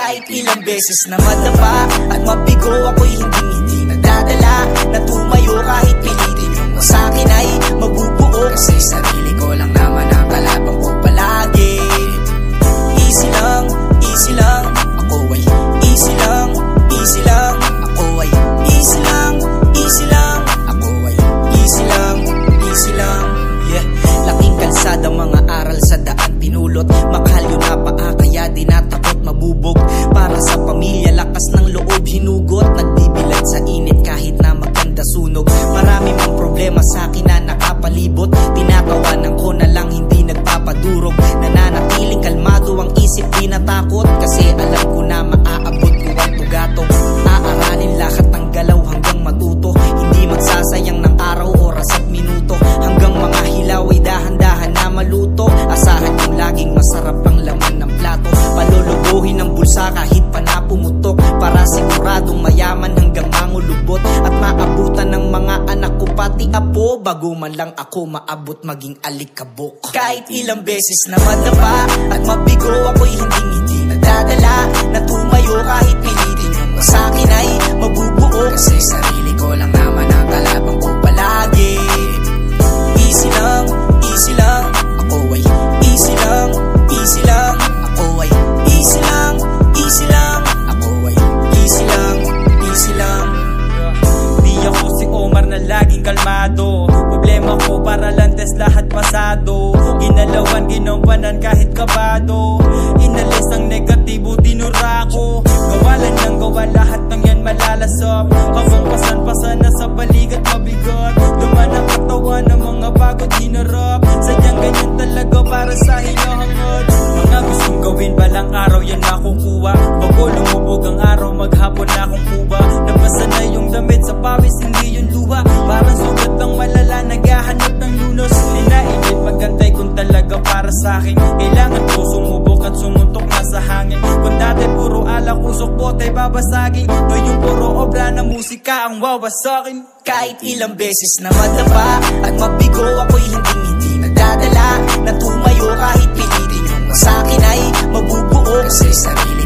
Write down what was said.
Kahit ilang beses na madapa at mabigo, ako'y hindi nagdadala na tumayo kahit pilitin yung sa'kin ay mabubuo. Kasi sarili ko lang naman ang kalabang ko palagi. Easy lang, ako ay easy lang, ako ay easy lang, ako ay easy lang. Yeah, laking kalsada, mga aral sa daan pinulot. Makahal yun na paa, kaya di natakot mabubog. Para sa pamilya, lakas ng loob hinugot. Nagbibilad sa init kahit na maganda sunog. Marami mang problema sa akin na nakapalibot. Tinatawanan ko na lang, hindi nagpapadurog. Nananatiling kalmado ang isip, di natakot. Kasi alam ko na maaabot ko ang tugatong. Aaralin lahat ng galaw hanggang matuto. Hindi magsasayang ng araw, oras at minuto. Hanggang mga hilaw ay dahan-dahan na maluto. Asahan yung laging masarap ang laman ng plato. Palulubuhin ang bulsa kahit pa na pumutok. Para siguradong mayaman hanggang mangulubot. At maabutan ng mga anak ko pati apo. Bago man lang ako maabot maging alikabok. Kahit ilang beses na madapa at mabigo, ako'y hindi nagdadala na tumayo kahit pilitin yung sa'kin ay mabubuo. Kasi sarili ko lang naman ang kalabang ko palagi. Easy lang, ako ay easy lang, ako ay easy lang, ako ay easy lang. Di ako si Omar na laging kalmado. Problema ko para lantes lahat pasado. Ginalawan, ginawanan kahit kabado. Inalis ang negatibo, dinura ko. Gawalan ng gawa, lahat ng yan malalasap. Habang pasan-pasan na sa baligat mabigat. Duman ang katawan ng mga bagot hinarap. Sadyang ganyan talaga para sa hinahangad. Mga gustong gawin balang araw yan makukuha. Bago lumubog ang araw, maghapon na akong kuba. Nabasa na yung damit sa pawis, hindi yung luha. Parang sugat ng malala, naghahanap ng lunos. Ninainit magantay kung talaga para sa'kin. Kailangan ko sumubok at sumuntok na sa hangin. Kung dati puro alak, usok, botay babasagin. Ngayong puro obra na musika ang wawasakin. Kahit ilang beses na madapa at mabigo, ako'y hindi nagdadala na tumayo kahit pilitin yung sa'kin ay mabubuo. Kasi sarili